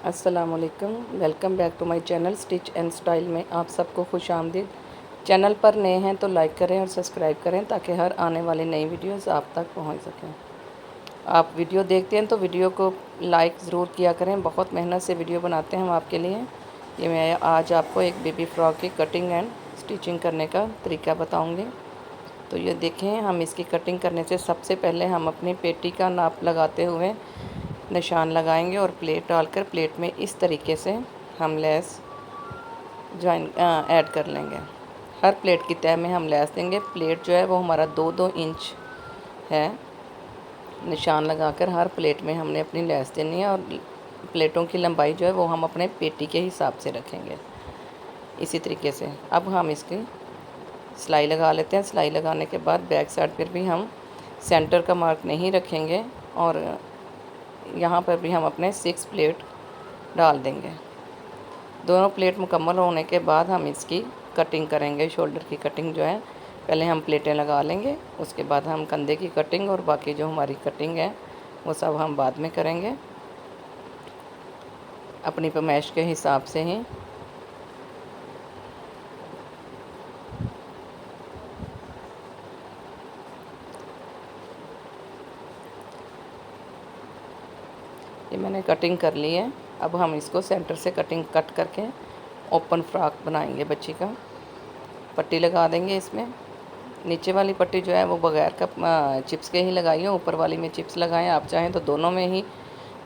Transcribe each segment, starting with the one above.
अस्सलामुअलैकुम, welcome back to my channel stitch and style में आप सबको खुश आमदीद। चैनल पर नए हैं तो लाइक करें और सब्सक्राइब करें ताकि हर आने वाली नई वीडियोस आप तक पहुंच सकें। आप वीडियो देखते हैं तो वीडियो को लाइक ज़रूर किया करें, बहुत मेहनत से वीडियो बनाते हैं हम आपके लिए। ये मैं आज आपको एक बेबी फ्रॉक की कटिंग एंड स्टिचिंग करने का तरीका बताऊँगी। तो ये देखें, हम इसकी कटिंग करने से सबसे पहले हम अपनी पेटी का नाप लगाते हुए निशान लगाएंगे और प्लेट डालकर प्लेट में इस तरीके से हम लेस ऐड कर लेंगे। हर प्लेट की तह में हम लेस देंगे। प्लेट जो है वो हमारा 2-2 इंच है। निशान लगाकर हर प्लेट में हमने अपनी लेस देनी है और प्लेटों की लंबाई जो है वो हम अपने पेटी के हिसाब से रखेंगे। इसी तरीके से अब हम इसकी सिलाई लगा लेते हैं। सिलाई लगाने के बाद बैक साइड पर भी हम सेंटर का मार्क नहीं रखेंगे और यहाँ पर भी हम अपने 6 प्लेट डाल देंगे। दोनों प्लेट मुकम्मल होने के बाद हम इसकी कटिंग करेंगे। शोल्डर की कटिंग जो है पहले हम प्लेटें लगा लेंगे, उसके बाद हम कंधे की कटिंग और बाकी जो हमारी कटिंग है वो सब हम बाद में करेंगे अपनी पैमाइश के हिसाब से ही। ये मैंने कटिंग कर ली है। अब हम इसको सेंटर से कट करके ओपन फ्रॉक बनाएंगे बच्ची का। पट्टी लगा देंगे इसमें। नीचे वाली पट्टी जो है वो बगैर का चिप्स के ही लगाइए, ऊपर वाली में चिप्स लगाएं। आप चाहें तो दोनों में ही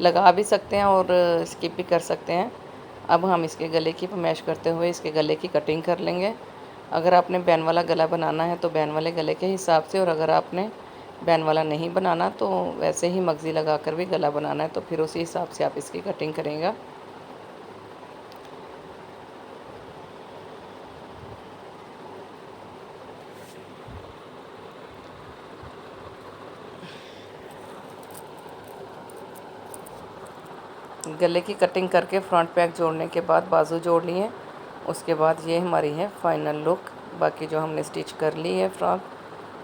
लगा भी सकते हैं और स्किप भी कर सकते हैं। अब हम इसके गले की पैमाइश करते हुए इसके गले की कटिंग कर लेंगे। अगर आपने बैन वाला गला बनाना है तो बैन वाले गले के हिसाब से, और अगर आपने बैन वाला नहीं बनाना तो वैसे ही मगज़ी लगा कर भी गला बनाना है तो फिर उसी हिसाब से आप इसकी कटिंग करेंगे। गले की कटिंग करके फ्रंट पैक जोड़ने के बाद बाजू जोड़ लिए। उसके बाद ये हमारी है फाइनल लुक। बाकी जो हमने स्टिच कर ली है फ्रॉक,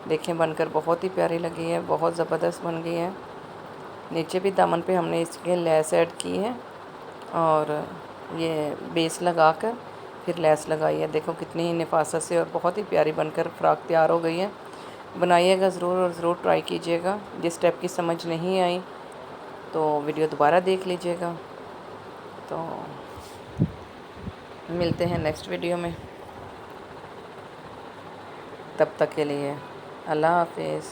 देखें बनकर बहुत ही प्यारी लगी है, बहुत ज़बरदस्त बन गई है। नीचे भी दामन पे हमने इसके लेस ऐड की है और ये बेस लगा कर फिर लेस लगाई है। देखो कितनी ही नफासत से और बहुत ही प्यारी बनकर फ्रॉक तैयार हो गई है। बनाइएगा ज़रूर और ज़रूर ट्राई कीजिएगा। जिस स्टेप की समझ नहीं आई तो वीडियो दोबारा देख लीजिएगा। तो मिलते हैं नेक्स्ट वीडियो में, तब तक के लिए अल्लाह हाफिज़।